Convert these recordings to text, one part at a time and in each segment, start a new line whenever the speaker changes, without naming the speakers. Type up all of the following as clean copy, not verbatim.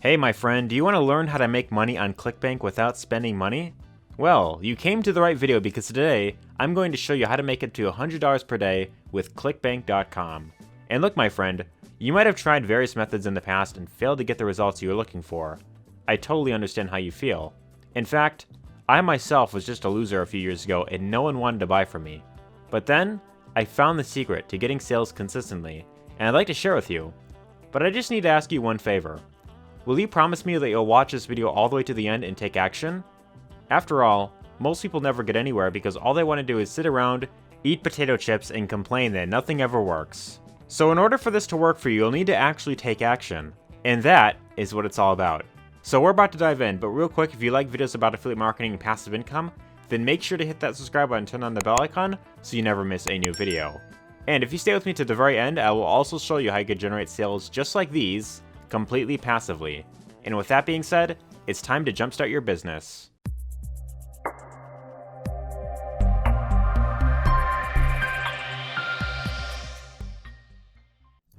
Hey my friend, do you want to learn how to make money on Clickbank without spending money? Well, you came to the right video because today I'm going to show you how to make it to $100 per day with Clickbank.com. And look my friend, you might have tried various methods in the past and failed to get the results you were looking for. I totally understand how you feel. In fact, I myself was just a loser a few years ago and no one wanted to buy from me. But then, I found the secret to getting sales consistently, and I'd like to share with you. But I just need to ask you one favor. Will you promise me that you'll watch this video all the way to the end and take action? After all, most people never get anywhere because all they want to do is sit around, eat potato chips, and complain that nothing ever works. So in order for this to work for you, you'll need to actually take action. And that is what it's all about. So we're about to dive in, but real quick, if you like videos about affiliate marketing and passive income, then make sure to hit that subscribe button and turn on the bell icon so you never miss a new video. And if you stay with me to the very end, I will also show you how you can generate sales just like these, completely passively. And with that being said, it's time to jumpstart your business.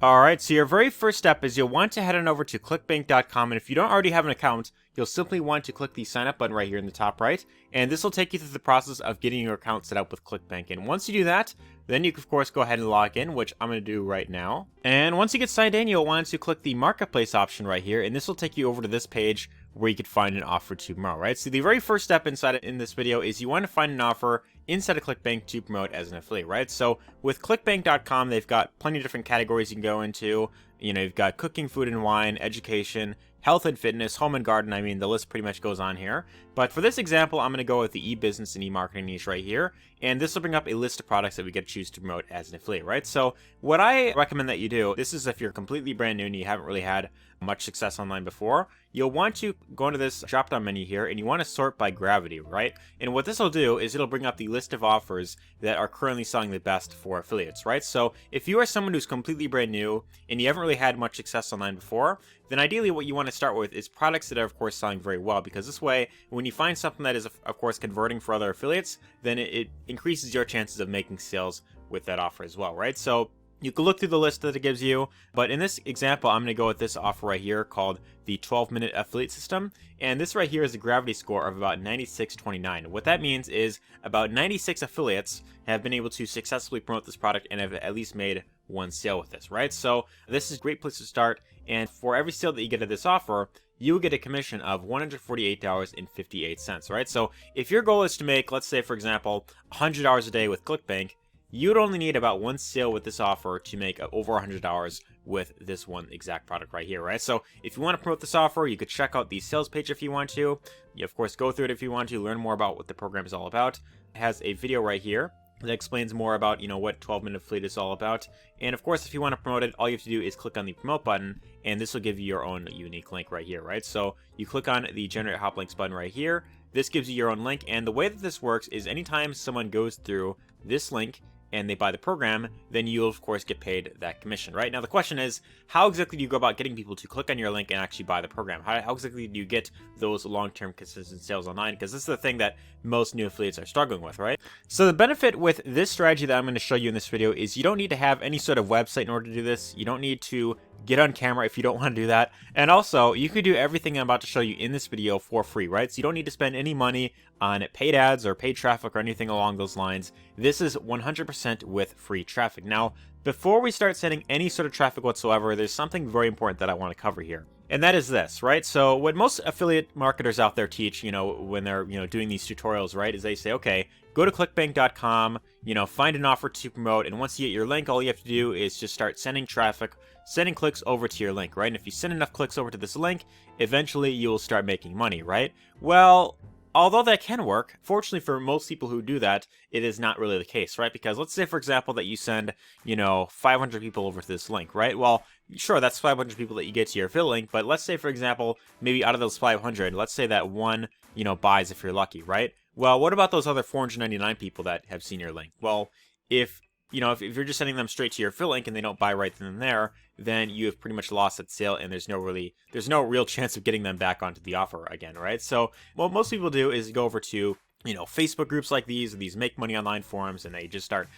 Alright, so your very first step is you'll want to head on over to clickbank.com, and if you don't already have an account, you'll simply want to click the sign up button right here in the top right, and this will take you through the process of getting your account set up with Clickbank. And once you do that, then you can of course go ahead and log in, which I'm going to do right now. And once you get signed in, you'll want to click the marketplace option right here, and this will take you over to this page where you could find an offer to promote, right? So the very first step in this video is you want to find an offer inside of Clickbank to promote as an affiliate, right? So with clickbank.com, they've got plenty of different categories you can go into. You know, you've got cooking, food and wine, education, health and fitness, home and garden. I mean, the list pretty much goes on here. But for this example, I'm going to go with the e-business and e-marketing niche right here. And this will bring up a list of products that we get to choose to promote as an affiliate, right? So what I recommend that you do, this is if you're completely brand new and you haven't really had much success online before, you'll want to go into this drop-down menu here and you want to sort by gravity, right? And what this will do is it'll bring up the list of offers that are currently selling the best for affiliates, right? So if you are someone who's completely brand new and you haven't really had much success online before, then ideally what you want to start with is products that are of course selling very well, because this way when you find something that is of course converting for other affiliates, then it increases your chances of making sales with that offer as well, right? So you can look through the list that it gives you, but in this example, I'm going to go with this offer right here called the 12-minute affiliate system. And this right here is a gravity score of about 96.29. What that means is about 96 affiliates have been able to successfully promote this product and have at least made one sale with this, right? So this is a great place to start. And for every sale that you get at this offer, you will get a commission of $148.58, right? So if your goal is to make, let's say, for example, $100 a day with Clickbank, you'd only need about one sale with this offer to make over $100 with this one exact product right here, right? So if you want to promote this offer, you could check out the sales page if you want to. You, of course, go through it if you want to, learn more about what the program is all about. It has a video right here that explains more about, you know, what 12-minute affiliate is all about. And of course, if you want to promote it, all you have to do is click on the promote button, and this will give you your own unique link right here, right? So you click on the generate hop links button right here. This gives you your own link, and the way that this works is anytime someone goes through this link and they buy the program, then you'll of course get paid that commission, right? Now the question is, how exactly do you go about getting people to click on your link and actually buy the program? How exactly do you get those long-term consistent sales online? Because this is the thing that most new affiliates are struggling with, right? So the benefit with this strategy that I'm going to show you in this video is you don't need to have any sort of website in order to do this. You don't need to get on camera if you don't want to do that. And also, you could do everything I'm about to show you in this video for free, right? So you don't need to spend any money on paid ads or paid traffic or anything along those lines. This is 100% with free traffic. Now, before we start sending any sort of traffic whatsoever, there's something very important that I want to cover here. And that is this, right? So what most affiliate marketers out there teach, you know, when they're, you know, doing these tutorials, right, is they say, okay, go to clickbank.com, you know, find an offer to promote, and once you get your link, all you have to do is just start sending traffic, sending clicks over to your link, right? And if you send enough clicks over to this link, eventually you will start making money, right? Well, although that can work, fortunately for most people who do that, it is not really the case, right? Because let's say, for example, that you send, you know, 500 people over to this link, right? Well, sure, that's 500 people that you get to your affiliate link, but let's say, for example, maybe out of those 500, let's say that one, you know, buys if you're lucky, right? Well, what about those other 499 people that have seen your link? Well, if you're just sending them straight to your affiliate link and they don't buy right then and there, then you have pretty much lost that sale, and there's no real chance of getting them back onto the offer again, right? So what most people do is go over to Facebook groups like these make money online forums, and they just start,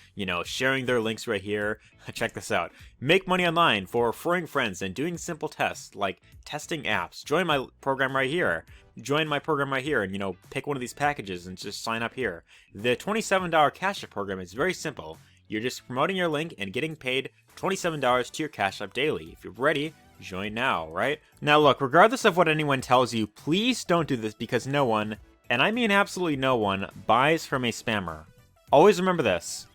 sharing their links right here. Check this out. Make money online for referring friends and doing simple tests like testing apps. Join my program right here. Join my program right here and, pick one of these packages and just sign up here. The $27 Cash App program is very simple. You're just promoting your link and getting paid $27 to your Cash App daily. If you're ready, join now, right? Now look, regardless of what anyone tells you, please don't do this because no one, and I mean absolutely no one, buys from a spammer. Always remember this.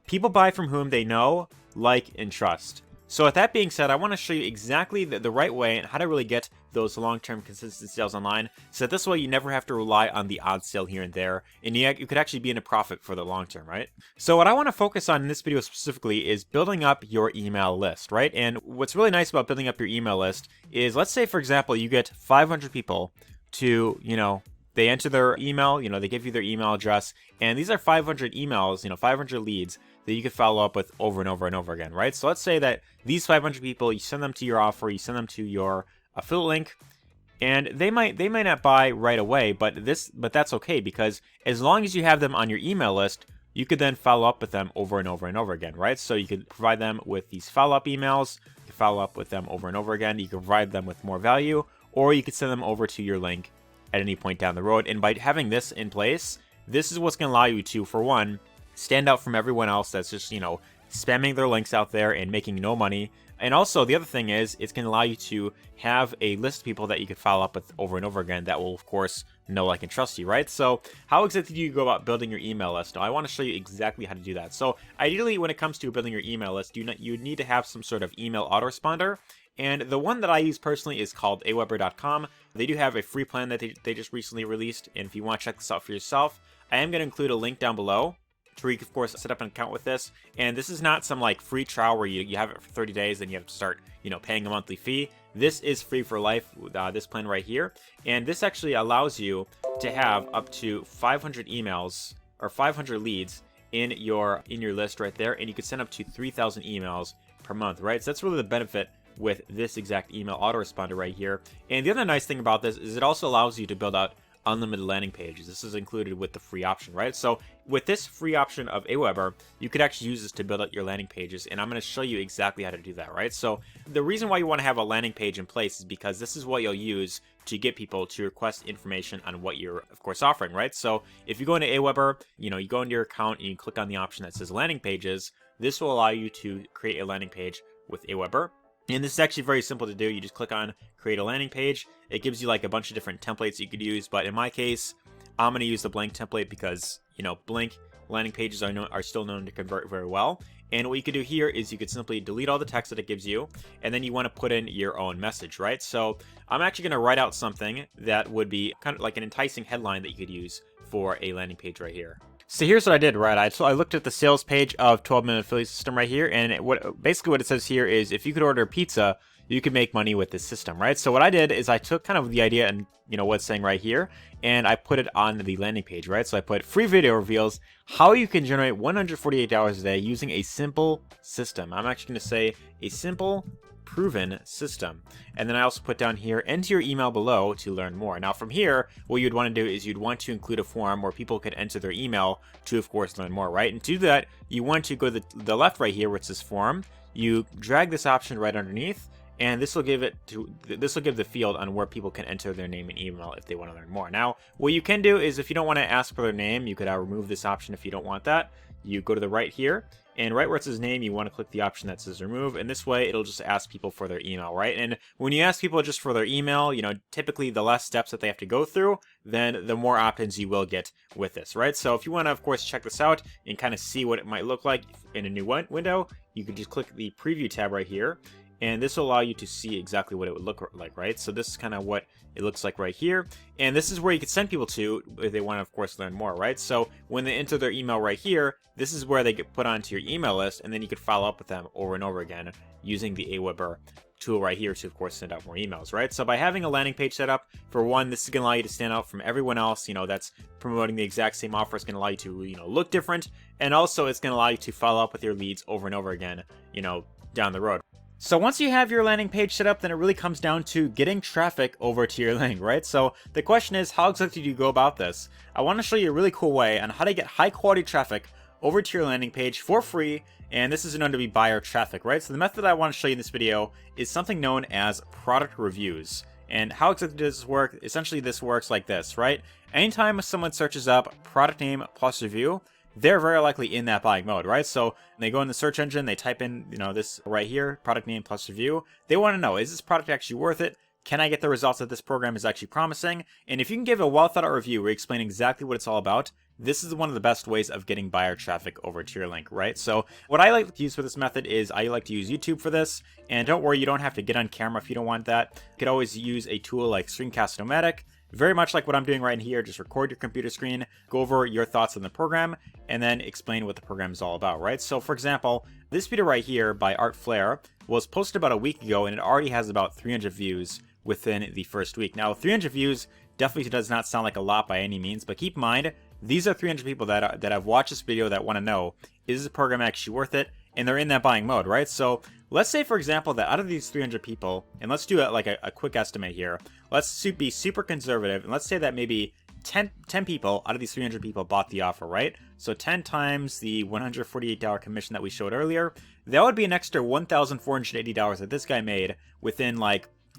People buy from whom they know, like, and trust. So with that being said, I want to show you exactly the right way and how to really get those long-term consistent sales online, so that this way you never have to rely on the odd sale here and there, and you could actually be in a profit for the long term, right? So what I want to focus on in this video specifically is building up your email list, right? And what's really nice about building up your email list is, let's say for example, you get 500 people to, they enter their email, they give you their email address, and these are 500 emails, 500 leads that you could follow up with over and over and over again, right? So let's say that these 500 people, you send them to your offer, you send them to your affiliate link, and they might not buy right away, but that's okay, because as long as you have them on your email list, you could then follow up with them over and over and over again, right? So you could provide them with these follow-up emails, you could follow up with them over and over again, you could provide them with more value, or you could send them over to your link at any point down the road. And by having this in place, this is what's going to allow you to, for one, stand out from everyone else that's just, spamming their links out there and making no money. And also, the other thing is, it's going to allow you to have a list of people that you could follow up with over and over again that will, of course, know, like, and trust you, right? So how exactly do you go about building your email list? Now, I want to show you exactly how to do that. So ideally, when it comes to building your email list, you need to have some sort of email autoresponder. And the one that I use personally is called aweber.com. They do have a free plan that they just recently released. And if you want to check this out for yourself, I am going to include a link down below to where you can, of course, set up an account with this. And this is not some like free trial where you have it for 30 days and you have to start, paying a monthly fee. This is free for life with this plan right here. And this actually allows you to have up to 500 emails or 500 leads in your list right there. And you could send up to 3,000 emails per month, right? So that's really the benefit with this exact email autoresponder right here. And the other nice thing about this is it also allows you to build out unlimited landing pages. This is included with the free option, right? So with this free option of Aweber, you could actually use this to build out your landing pages, and I'm going to show you exactly how to do that, right? So the reason why you want to have a landing page in place is because this is what you'll use to get people to request information on what you're, of course, offering, right? So if you go into Aweber, you go into your account and you click on the option that says landing pages, this will allow you to create a landing page with Aweber. And this is actually very simple to do. You just click on create a landing page. It gives you like a bunch of different templates you could use, but in my case, I'm going to use the blank template because, blank landing pages are still known to convert very well. And what you could do here is you could simply delete all the text that it gives you, and then you want to put in your own message, right? So I'm actually going to write out something that would be kind of like an enticing headline that you could use for a landing page right here. So here's what I did, right? I looked at the sales page of 12-minute affiliate system right here, and basically what it says here is if you could order pizza, you could make money with this system, right? So what I did is I took kind of the idea and what's saying right here, and I put it on the landing page, right? So I put free video reveals how you can generate $148 a day using a simple system. I'm actually going to say a simple proven system. And then I also put down here, enter your email below to learn more. Now from here, what you'd want to do is you'd want to include a form where people could enter their email to, of course, learn more, right? And to do that, you want to go to the left right here, which is form. You drag this option right underneath, and this will give the field on where people can enter their name and email if they want to learn more. Now, what you can do is if you don't want to ask for their name, you could remove this option if you don't want that. You go to the right here, and right where it says name, you want to click the option that says remove, and this way it'll just ask people for their email, right? And when you ask people just for their email, typically the less steps that they have to go through, then the more opt-ins you will get with this, right? So if you want to, of course, check this out and kind of see what it might look like in a new window, you can just click the preview tab right here, and this will allow you to see exactly what it would look like, right? So this is kind of what it looks like right here. And this is where you can send people to if they want to, of course, learn more, right? So when they enter their email right here, this is where they get put onto your email list, and then you could follow up with them over and over again using the Aweber tool right here to, of course, send out more emails, right? So by having a landing page set up, for one, this is going to allow you to stand out from everyone else, that's promoting the exact same offer. It's going to allow you to, look different. And also it's going to allow you to follow up with your leads over and over again, down the road. So once you have your landing page set up, then it really comes down to getting traffic over to your link, right? So the question is, how exactly do you go about this? I want to show you a really cool way on how to get high quality traffic over to your landing page for free, and this is known to be buyer traffic, right? So the method I want to show you in this video is something known as product reviews. And how exactly does this work? Essentially, this works like this, right? Anytime someone searches up product name plus review, they're very likely in that buying mode, right? So they go in the search engine, they type in, this right here, product name plus review. They want to know, is this product actually worth it? Can I get the results that this program is actually promising? And if you can give a well thought out review where you explain exactly what it's all about, this is one of the best ways of getting buyer traffic over to your link, right? So what I like to use for this method is I like to use YouTube for this. And don't worry, you don't have to get on camera if you don't want that. You could always use a tool like Screencast-O-Matic. Very much like what I'm doing right here, just record your computer screen, go over your thoughts on the program, and then explain what the program is all about, right? So for example, this video right here by Art Flair was posted about a week ago, and it already has about 300 views within the first week. Now, 300 views definitely does not sound like a lot by any means, but keep in mind, these are 300 people that have watched this video that want to know, is the program actually worth it? And they're in that buying mode, right? So let's say, for example, that out of these 300 people, and let's do a quick estimate here. Let's be super conservative, and let's say that maybe 10 people out of these 300 people bought the offer, right? So 10 times the $148 commission that we showed earlier, that would be an extra $1,480 that this guy made within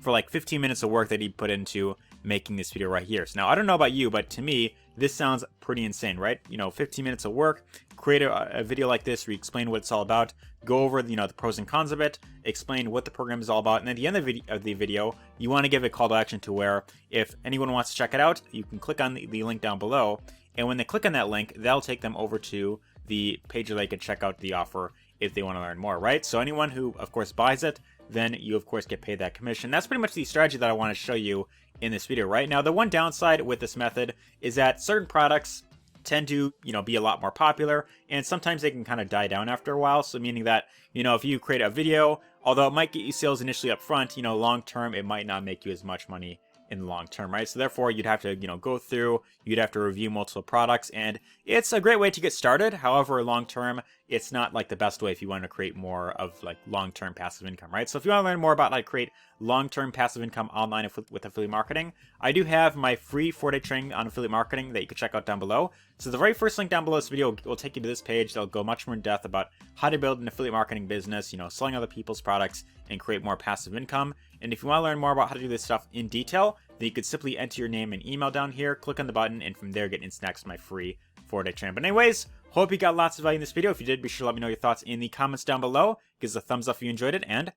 for 15 minutes of work that he put into making this video right here. So now, I don't know about you, but to me, this sounds pretty insane, right? 15 minutes of work, create a video like this where you explain what it's all about, go over the pros and cons of it, explain what the program is all about, and at the end of the video, you want to give a call to action to where if anyone wants to check it out, you can click on the link down below, and when they click on that link, that'll take them over to the page where they can check out the offer if they want to learn more, right? So anyone who, of course, buys it, then you, of course, get paid that commission. That's pretty much the strategy that I want to show you in this video, right? Now, the one downside with this method is that certain products tend to, be a lot more popular, and sometimes they can kind of die down after a while. So meaning that, if you create a video, although it might get you sales initially up front, long term, it might not make you as much money in the long term, right? So therefore, you'd have to, go through, you'd have to review multiple products, and it's a great way to get started. However, long term, it's not the best way if you want to create more of long-term passive income, right? So if you want to learn more about how to create long-term passive income online with affiliate marketing, I do have my free 4-day training on affiliate marketing that you can check out down below. So the very first link down below this video will take you to this page. They'll go much more in depth about how to build an affiliate marketing business, selling other people's products and create more passive income. And if you want to learn more about how to do this stuff in detail, then you could simply enter your name and email down here, click on the button, and from there get instant access to my free 4-day training. But anyways, hope you got lots of value in this video. If you did, be sure to let me know your thoughts in the comments down below. Give us a thumbs up if you enjoyed it, and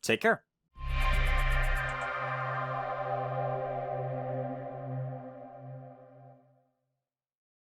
take care.